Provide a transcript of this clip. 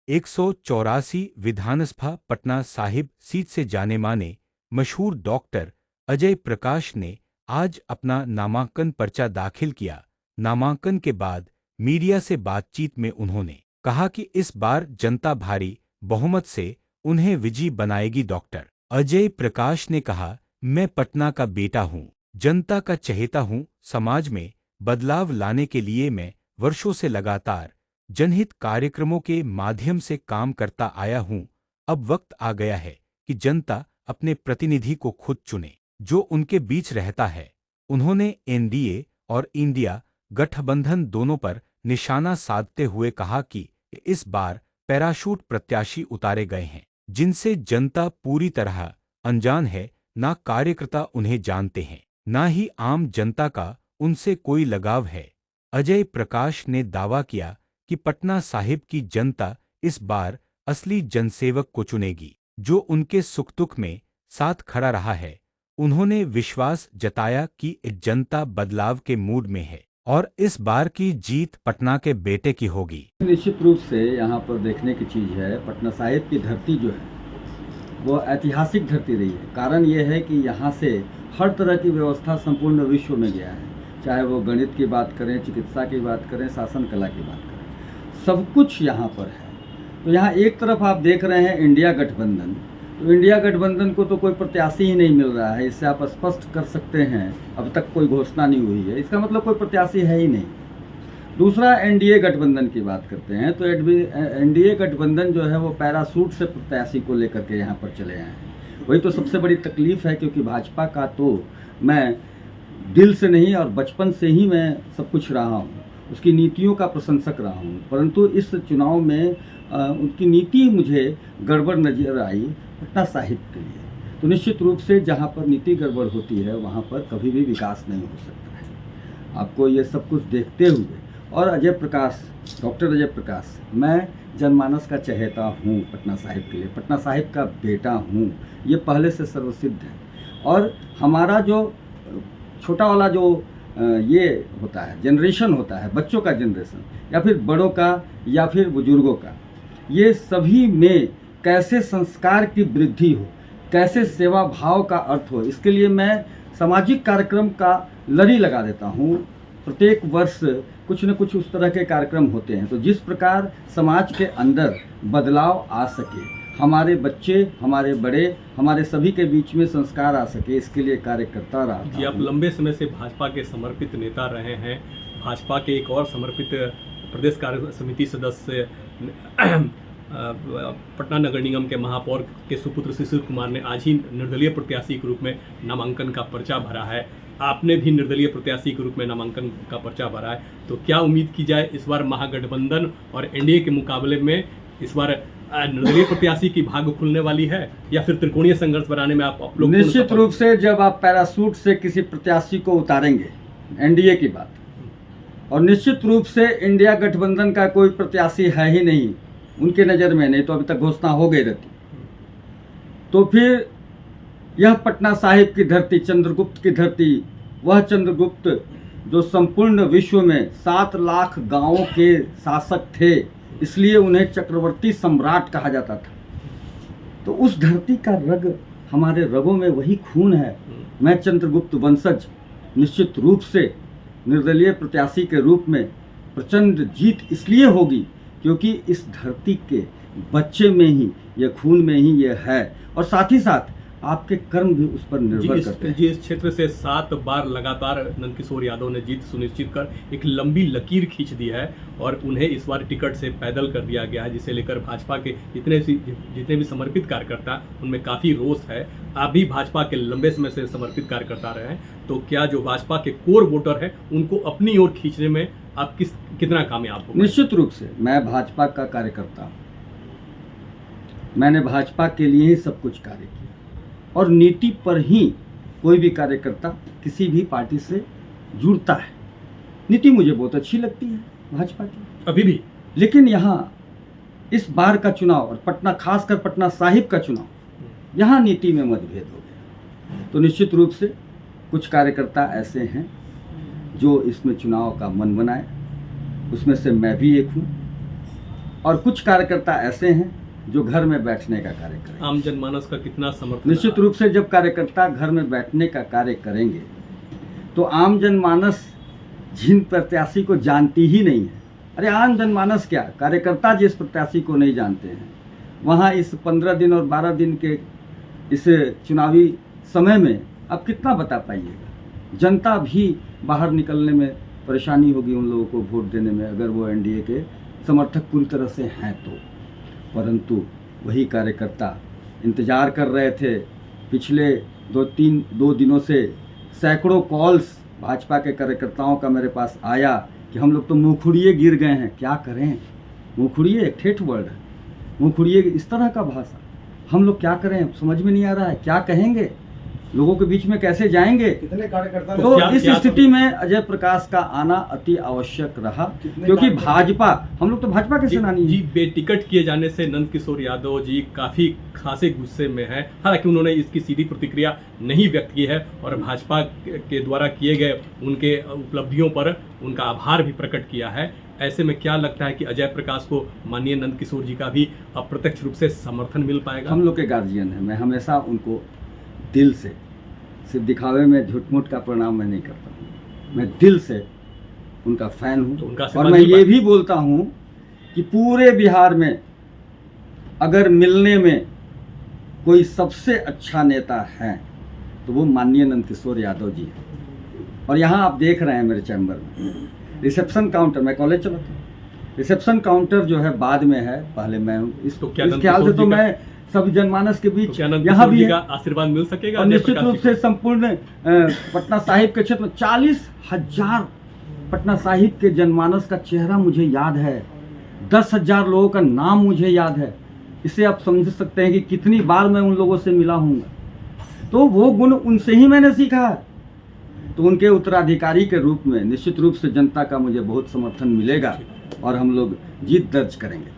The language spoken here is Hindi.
184 विधानसभा पटना साहिब सीट से जाने माने मशहूर डॉक्टर अजय प्रकाश ने आज अपना नामांकन पर्चा दाखिल किया। नामांकन के बाद मीडिया से बातचीत में उन्होंने कहा कि इस बार जनता भारी बहुमत से उन्हें विजयी बनाएगी। डॉक्टर अजय प्रकाश ने कहा, मैं पटना का बेटा हूं, जनता का चहेता हूं, समाज में बदलाव लाने के लिए मैं वर्षों से लगातार जनहित कार्यक्रमों के माध्यम से काम करता आया हूं। अब वक्त आ गया है कि जनता अपने प्रतिनिधि को खुद चुने, जो उनके बीच रहता है। उन्होंने एनडीए और इंडिया गठबंधन दोनों पर निशाना साधते हुए कहा कि इस बार पैराशूट प्रत्याशी उतारे गए हैं, जिनसे जनता पूरी तरह अनजान है। ना कार्यकर्ता उन्हें जानते हैं, ना ही आम जनता का उनसे कोई लगाव है। अजय प्रकाश ने दावा किया कि पटना साहिब की जनता इस बार असली जनसेवक को चुनेगी, जो उनके सुख दुख में साथ खड़ा रहा है। उन्होंने विश्वास जताया कि जनता बदलाव के मूड में है और इस बार की जीत पटना के बेटे की होगी। निश्चित रूप से यहाँ पर देखने की चीज़ है, पटना साहिब की धरती जो है वो ऐतिहासिक धरती रही है। कारण ये है कि यहाँ से हर तरह की व्यवस्था संपूर्ण विश्व में गया है, चाहे वो गणित की बात करें, चिकित्सा की बात करें, शासन कला की बात करें, सब कुछ यहाँ पर है। तो यहाँ एक तरफ आप देख रहे हैं इंडिया गठबंधन, तो इंडिया गठबंधन को तो कोई प्रत्याशी ही नहीं मिल रहा है। इससे आप स्पष्ट कर सकते हैं, अब तक कोई घोषणा नहीं हुई है, इसका मतलब कोई प्रत्याशी है ही नहीं। दूसरा एनडीए गठबंधन की बात करते हैं तो एनडीए गठबंधन जो है वो पैरासूट से प्रत्याशी को लेकर के यहाँ पर चले आए हैं। वही तो सबसे बड़ी तकलीफ़ है, क्योंकि भाजपा का तो मैं दिल से नहीं और बचपन से ही मैं सब कुछ रहा हूँ, उसकी नीतियों का प्रशंसक रहा हूँ, परंतु इस चुनाव में उनकी नीति मुझे गड़बड़ नज़र आई पटना साहिब के लिए। तो निश्चित रूप से जहाँ पर नीति गड़बड़ होती है वहाँ पर कभी भी विकास नहीं हो सकता है। आपको ये सब कुछ देखते हुए, और अजय प्रकाश, डॉक्टर अजय प्रकाश, मैं जनमानस का चहेता हूँ पटना साहिब के लिए, पटना साहिब का बेटा हूँ, ये पहले से सर्वसिद्ध है। और हमारा जो छोटा वाला जो ये होता है, जनरेशन होता है, बच्चों का जनरेशन, या फिर बड़ों का, या फिर बुजुर्गों का, ये सभी में कैसे संस्कार की वृद्धि हो, कैसे सेवा भाव का अर्थ हो, इसके लिए मैं सामाजिक कार्यक्रम का लड़ी लगा देता हूँ। प्रत्येक वर्ष कुछ न कुछ उस तरह के कार्यक्रम होते हैं। तो जिस प्रकार समाज के अंदर बदलाव आ सके, हमारे बच्चे, हमारे बड़े, हमारे सभी के बीच में संस्कार आ सके, इसके लिए कार्य करता रहा। जी, आप लंबे समय से भाजपा के समर्पित नेता रहे हैं। भाजपा के एक और समर्पित प्रदेश कार्य समिति सदस्य पटना नगर निगम के महापौर के सुपुत्र शिशिर कुमार ने आज ही निर्दलीय प्रत्याशी के रूप में नामांकन का पर्चा भरा है। आपने भी निर्दलीय प्रत्याशी के रूप में नामांकन का पर्चा भरा है, तो क्या उम्मीद की जाए इस बार महागठबंधन और एनडीए के मुकाबले में इस बार निर्दलीय प्रत्याशी की भाग्य खुलने वाली है, या फिर त्रिकोणीय संघर्ष बनाने में आप लोग? निश्चित रूप से जब आप पैरासूट से किसी प्रत्याशी को उतारेंगे, एनडीए की बात, और निश्चित रूप से इंडिया गठबंधन का कोई प्रत्याशी है ही नहीं उनके नज़र में, नहीं तो अभी तक घोषणा हो गई रहती। तो फिर यह पटना साहिब की धरती, चंद्रगुप्त की धरती, वह चंद्रगुप्त जो संपूर्ण विश्व में 7 लाख गांवों के शासक थे, इसलिए उन्हें चक्रवर्ती सम्राट कहा जाता था। तो उस धरती का रग, हमारे रगों में वही खून है। मैं चंद्रगुप्त वंशज, निश्चित रूप से निर्दलीय प्रत्याशी के रूप में प्रचंड जीत इसलिए होगी क्योंकि इस धरती के बच्चे में ही, ये खून में ही ये है, और साथ ही साथ आपके कर्म भी उस पर निर्भर करते हैं। जी, इस क्षेत्र से 7 बार लगातार नंदकिशोर यादव ने जीत सुनिश्चित कर एक लंबी लकीर खींच दी है, और उन्हें इस बार टिकट से पैदल कर दिया गया है, जिसे लेकर भाजपा के जितने भी समर्पित कार्यकर्ता, उनमें काफ़ी रोष है। आप भी भाजपा के लंबे समय से समर्पित कार्यकर्ता रहे हैं, तो क्या जो भाजपा के कोर वोटर हैं उनको अपनी ओर खींचने में आप कितना कामयाब हो? निश्चित रूप से मैं भाजपा का कार्यकर्ता हूँ, मैंने भाजपा के लिए ही सब कुछ कार्य किया, और नीति पर ही कोई भी कार्यकर्ता किसी भी पार्टी से जुड़ता है। नीति मुझे बहुत अच्छी लगती है भाजपा की अभी भी, लेकिन यहाँ इस बार का चुनाव, और पटना, खासकर पटना साहिब का चुनाव, यहाँ नीति में मतभेद हो गया। तो निश्चित रूप से कुछ कार्यकर्ता ऐसे हैं जो इसमें चुनाव का मन बनाए, उसमें से मैं भी एक हूँ, और कुछ कार्यकर्ता ऐसे हैं जो घर में बैठने का कार्य करेंगे। आम जनमानस का कितना समर्थन? निश्चित रूप से जब कार्यकर्ता घर में बैठने का कार्य करेंगे तो आम जनमानस जिन प्रत्याशी को जानती ही नहीं है, अरे आम जनमानस क्या, कार्यकर्ता जिस प्रत्याशी को नहीं जानते हैं, वहाँ इस 15 दिन और 12 दिन के इस चुनावी समय में आप कितना बता पाइएगा। जनता भी बाहर निकलने में परेशानी होगी उन लोगों को वोट देने में, अगर वो एनडीए के समर्थक पूरी तरह से हैं तो। परंतु वही कार्यकर्ता इंतज़ार कर रहे थे। पिछले 2 दिनों से सैकड़ों कॉल्स भाजपा के कार्यकर्ताओं का मेरे पास आया कि हम लोग तो मुँहखुड़िए गिर गए हैं, क्या करें। मुँहखुड़िए एक ठेठ वर्ड है, मुँहखुड़िए इस तरह का भाषा, हम लोग क्या करें, समझ में नहीं आ रहा है, क्या कहेंगे, लोगों के बीच में कैसे जाएंगे। कितने कार्यकर्ता तो इस स्थिति में अजय प्रकाश का आना अति आवश्यक रहा, क्योंकि भाजपा, हम लोग तो भाजपा के सेनानी जी हैं। बेटिकट किए जाने से नंद किशोर यादव जी काफ़ी खासे गुस्से में हैं। हालांकि उन्होंने इसकी सीधी प्रतिक्रिया नहीं व्यक्त की है और भाजपा के द्वारा किए गए उनके उपलब्धियों पर उनका आभार भी प्रकट किया है। ऐसे में क्या लगता है कि अजय प्रकाश को माननीय नंद किशोर जी का भी अप्रत्यक्ष रूप से समर्थन मिल पाएगा? हम लोग के गार्जियन हैं, मैं हमेशा उनको दिल से, सिर्फ दिखावे में झूठ-मूठ का प्रणाम मैं नहीं करता हूँ, मैं दिल से उनका फ़ैन हूँ। तो और मैं ये भी बोलता हूँ कि पूरे बिहार में अगर मिलने में कोई सबसे अच्छा नेता है तो वो माननीय नंद किशोर यादव जी हैं। और यहाँ आप देख रहे हैं मेरे चैम्बर में रिसेप्शन काउंटर, मैं कॉलेज चला था, रिसेप्शन काउंटर जो है बाद में है, पहले मैं हूँ। इस ख्याल से तो मैं सभी जनमानस के बीच यहाँ भी का आशीर्वाद मिल सकेगा। और निश्चित रूप से संपूर्ण पटना साहिब के क्षेत्र में 40,000 पटना साहिब के जनमानस का चेहरा मुझे याद है, 10,000 लोगों का नाम मुझे याद है। इससे आप समझ सकते हैं कि कितनी बार मैं उन लोगों से मिला हूँ। तो वो गुण उनसे ही मैंने सीखा है। तो उनके उत्तराधिकारी के रूप में निश्चित रूप से जनता का मुझे बहुत समर्थन मिलेगा और हम लोग जीत दर्ज करेंगे।